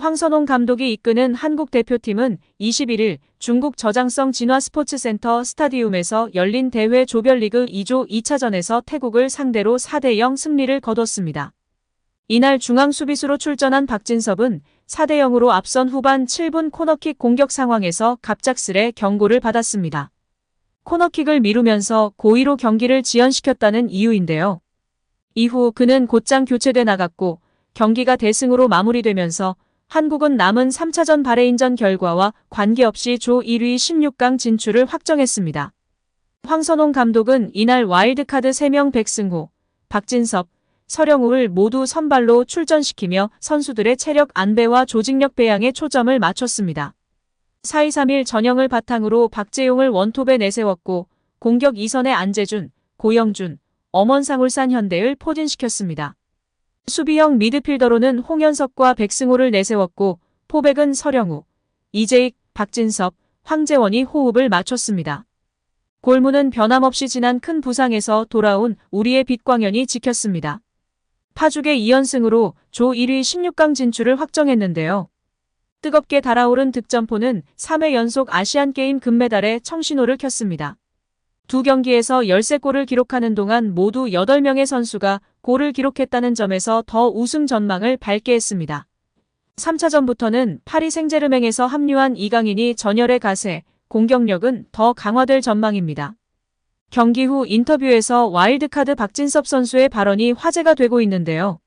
황선홍 감독이 이끄는 한국 대표팀은 21일 중국 저장성 진화 스포츠센터 스타디움에서 열린 대회 조별리그 2조 2차전에서 태국을 상대로 4대0 승리를 거뒀습니다. 이날 중앙 수비수로 출전한 박진섭은 4대0으로 앞선 후반 7분 코너킥 공격 상황에서 갑작스레 경고를 받았습니다. 코너킥을 미루면서 고의로 경기를 지연시켰다는 이유인데요. 이후 그는 곧장 교체돼 나갔고 경기가 대승으로 마무리되면서 한국은 남은 3차전 바레인전 결과와 관계없이 조 1위 16강 진출을 확정했습니다. 황선홍 감독은 이날 와일드카드 3명 백승호, 박진섭, 서령우를 모두 선발로 출전시키며 선수들의 체력 안배와 조직력 배양에 초점을 맞췄습니다. 4-2-3-1 전형을 바탕으로 박재용을 원톱에 내세웠고 공격 2선에 안재준, 고영준, 엄원상 울산 현대를 포진시켰습니다. 수비형 미드필더로는 홍현석과 백승호를 내세웠고 포백은 서령우, 이재익, 박진섭, 황재원이 호흡을 맞췄습니다. 골문은 변함없이 지난 큰 부상에서 돌아온 우리의 빛광현이 지켰습니다. 파죽의 2연승으로 조 1위 16강 진출을 확정했는데요. 뜨겁게 달아오른 득점포는 3회 연속 아시안게임 금메달에 청신호를 켰습니다. 두 경기에서 13골을 기록하는 동안 모두 8명의 선수가 골을 기록했다는 점에서 더 우승 전망을 밝게 했습니다. 3차전부터는 파리 생제르맹에서 합류한 이강인이 전열의 가세, 공격력은 더 강화될 전망입니다. 경기 후 인터뷰에서 와일드카드 박진섭 선수의 발언이 화제가 되고 있는데요.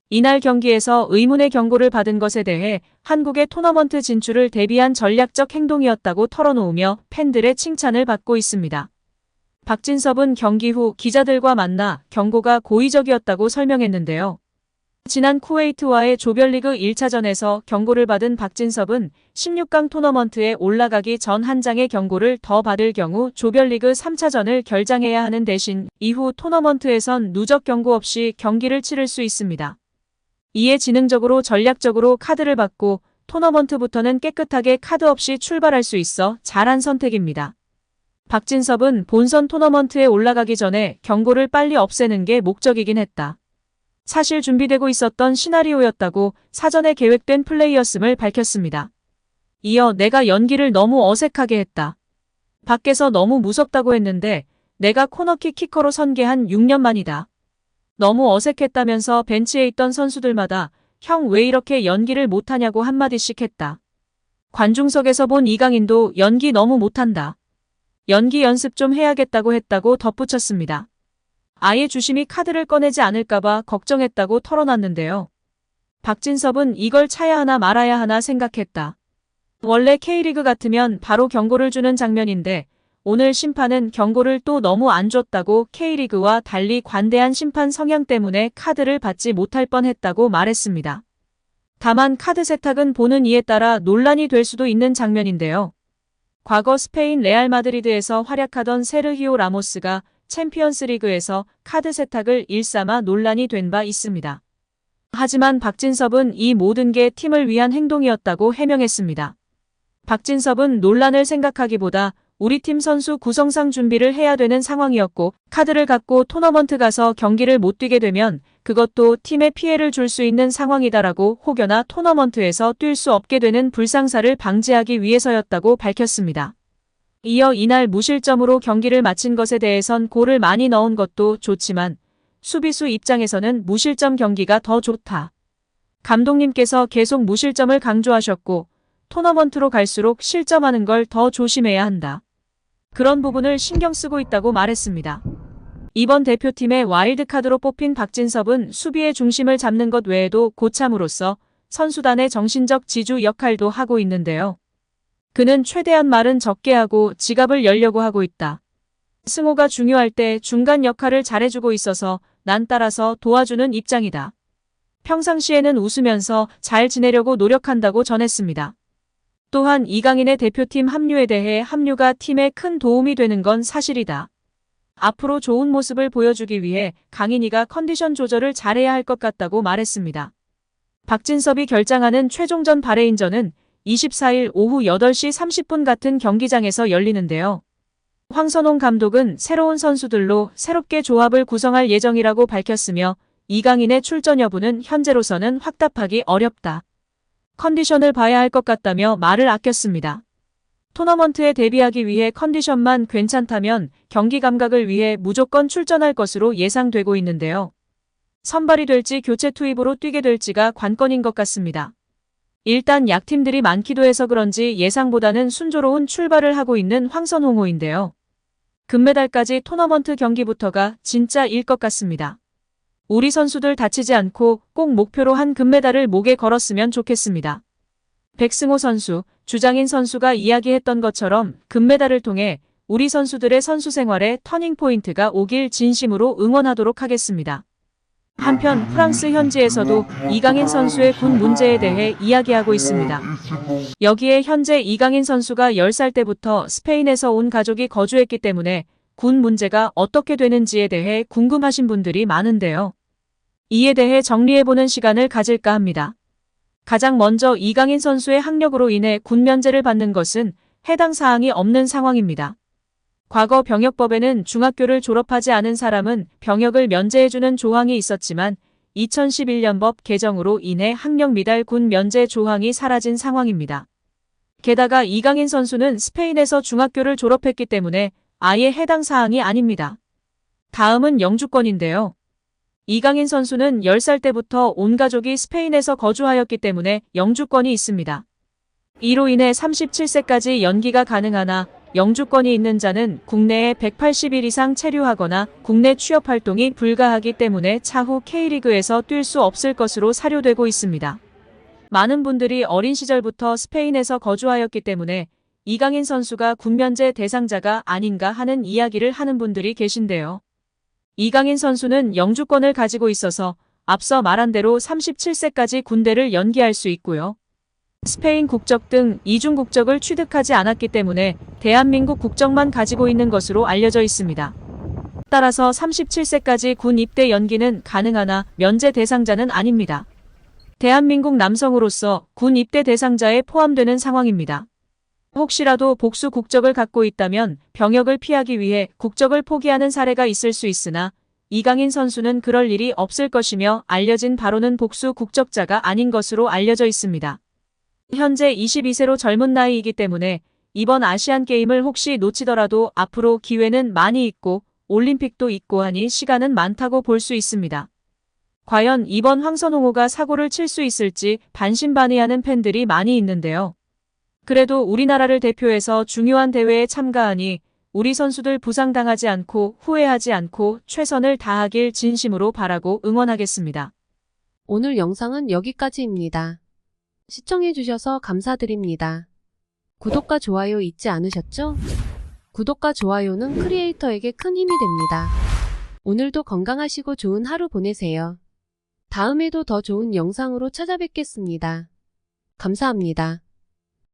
이날 경기에서 의문의 경고를 받은 것에 대해 한국의 토너먼트 진출을 대비한 전략적 행동이었다고 털어놓으며 팬들의 칭찬을 받고 있습니다. 박진섭은 경기 후 기자들과 만나 경고가 고의적이었다고 설명했는데요. 지난 쿠웨이트와의 조별리그 1차전에서 경고를 받은 박진섭은 16강 토너먼트에 올라가기 전 한 장의 경고를 더 받을 경우 조별리그 3차전을 결장해야 하는 대신 이후 토너먼트에선 누적 경고 없이 경기를 치를 수 있습니다. 이에 지능적으로 전략적으로 카드를 받고 토너먼트부터는 깨끗하게 카드 없이 출발할 수 있어 잘한 선택입니다. 박진섭은 본선 토너먼트에 올라가기 전에 경고를 빨리 없애는 게 목적이긴 했다. 사실 준비되고 있었던 시나리오였다고 사전에 계획된 플레이였음을 밝혔습니다. 이어 내가 연기를 너무 어색하게 했다. 밖에서 너무 무섭다고 했는데 내가 코너킥 키커로 선계한 6년 만이다. 너무 어색했다면서 벤치에 있던 선수들마다 형 왜 이렇게 연기를 못하냐고 한마디씩 했다. 관중석에서 본 이강인도 연기 너무 못한다. 연기 연습 좀 해야겠다고 했다고 덧붙였습니다. 아예 주심이 카드를 꺼내지 않을까봐 걱정했다고 털어놨는데요. 박진섭은 이걸 차야 하나 말아야 하나 생각했다. 원래 K리그 같으면 바로 경고를 주는 장면인데 오늘 심판은 경고를 또 너무 안 줬다고 K리그와 달리 관대한 심판 성향 때문에 카드를 받지 못할 뻔했다고 말했습니다. 다만 카드 세탁은 보는 이에 따라 논란이 될 수도 있는 장면인데요. 과거 스페인 레알 마드리드에서 활약하던 세르히오 라모스가 챔피언스리그에서 카드 세탁을 일삼아 논란이 된 바 있습니다. 하지만 박진섭은 이 모든 게 팀을 위한 행동이었다고 해명했습니다. 박진섭은 논란을 생각하기보다 우리 팀 선수 구성상 준비를 해야 되는 상황이었고 카드를 갖고 토너먼트 가서 경기를 못 뛰게 되면 그것도 팀에 피해를 줄 수 있는 상황이다라고 혹여나 토너먼트에서 뛸 수 없게 되는 불상사를 방지하기 위해서였다고 밝혔습니다. 이어 이날 무실점으로 경기를 마친 것에 대해선 골을 많이 넣은 것도 좋지만 수비수 입장에서는 무실점 경기가 더 좋다. 감독님께서 계속 무실점을 강조하셨고 토너먼트로 갈수록 실점하는 걸 더 조심해야 한다. 그런 부분을 신경 쓰고 있다고 말했습니다. 이번 대표팀의 와일드카드로 뽑힌 박진섭은 수비의 중심을 잡는 것 외에도 고참으로서 선수단의 정신적 지주 역할도 하고 있는데요. 그는 최대한 말은 적게 하고 지갑을 열려고 하고 있다. 승호가 중요할 때 중간 역할을 잘해주고 있어서 난 따라서 도와주는 입장이다. 평상시에는 웃으면서 잘 지내려고 노력한다고 전했습니다. 또한 이강인의 대표팀 합류에 대해 합류가 팀에 큰 도움이 되는 건 사실이다. 앞으로 좋은 모습을 보여주기 위해 강인이가 컨디션 조절을 잘해야 할 것 같다고 말했습니다. 박진섭이 결장하는 최종전 바레인전은 24일 오후 8시 30분 같은 경기장에서 열리는데요. 황선홍 감독은 새로운 선수들로 새롭게 조합을 구성할 예정이라고 밝혔으며 이강인의 출전 여부는 현재로서는 확답하기 어렵다. 컨디션을 봐야 할 것 같다며 말을 아꼈습니다. 토너먼트에 데뷔하기 위해 컨디션만 괜찮다면 경기 감각을 위해 무조건 출전할 것으로 예상되고 있는데요. 선발이 될지 교체 투입으로 뛰게 될지가 관건인 것 같습니다. 일단 약팀들이 많기도 해서 그런지 예상보다는 순조로운 출발을 하고 있는 황선홍호인데요. 금메달까지 토너먼트 경기부터가 진짜일 것 같습니다. 우리 선수들 다치지 않고 꼭 목표로 한 금메달을 목에 걸었으면 좋겠습니다. 백승호 선수, 주장인 선수가 이야기했던 것처럼 금메달을 통해 우리 선수들의 선수 생활에 터닝포인트가 오길 진심으로 응원하도록 하겠습니다. 한편 프랑스 현지에서도 이강인 선수의 군 문제에 대해 이야기하고 있습니다. 여기에 현재 이강인 선수가 10살 때부터 스페인에서 온 가족이 거주했기 때문에 군 문제가 어떻게 되는지에 대해 궁금하신 분들이 많은데요. 이에 대해 정리해보는 시간을 가질까 합니다. 가장 먼저 이강인 선수의 학력으로 인해 군 면제를 받는 것은 해당 사항이 없는 상황입니다. 과거 병역법에는 중학교를 졸업하지 않은 사람은 병역을 면제해주는 조항이 있었지만 2011년 법 개정으로 인해 학력 미달 군 면제 조항이 사라진 상황입니다. 게다가 이강인 선수는 스페인에서 중학교를 졸업했기 때문에 아예 해당 사항이 아닙니다. 다음은 영주권인데요. 이강인 선수는 10살 때부터 온 가족이 스페인에서 거주하였기 때문에 영주권이 있습니다. 이로 인해 37세까지 연기가 가능하나 영주권이 있는 자는 국내에 180일 이상 체류하거나 국내 취업 활동이 불가하기 때문에 차후 K리그에서 뛸 수 없을 것으로 사료되고 있습니다. 많은 분들이 어린 시절부터 스페인에서 거주하였기 때문에 이강인 선수가 군면제 대상자가 아닌가 하는 이야기를 하는 분들이 계신데요. 이강인 선수는 영주권을 가지고 있어서 앞서 말한 대로 37세까지 군대를 연기할 수 있고요. 스페인 국적 등 이중 국적을 취득하지 않았기 때문에 대한민국 국적만 가지고 있는 것으로 알려져 있습니다. 따라서 37세까지 군 입대 연기는 가능하나 면제 대상자는 아닙니다. 대한민국 남성으로서 군 입대 대상자에 포함되는 상황입니다. 혹시라도 복수 국적을 갖고 있다면 병역을 피하기 위해 국적을 포기하는 사례가 있을 수 있으나 이강인 선수는 그럴 일이 없을 것이며 알려진 바로는 복수 국적자가 아닌 것으로 알려져 있습니다. 현재 22세로 젊은 나이이기 때문에 이번 아시안게임을 혹시 놓치더라도 앞으로 기회는 많이 있고 올림픽도 있고 하니 시간은 많다고 볼 수 있습니다. 과연 이번 황선홍호가 사고를 칠 수 있을지 반신반의하는 팬들이 많이 있는데요. 그래도 우리나라를 대표해서 중요한 대회에 참가하니 우리 선수들 부상당하지 않고 후회하지 않고 최선을 다하길 진심으로 바라고 응원하겠습니다. 오늘 영상은 여기까지입니다. 시청해주셔서 감사드립니다. 구독과 좋아요 잊지 않으셨죠? 구독과 좋아요는 크리에이터에게 큰 힘이 됩니다. 오늘도 건강하시고 좋은 하루 보내세요. 다음에도 더 좋은 영상으로 찾아뵙겠습니다. 감사합니다.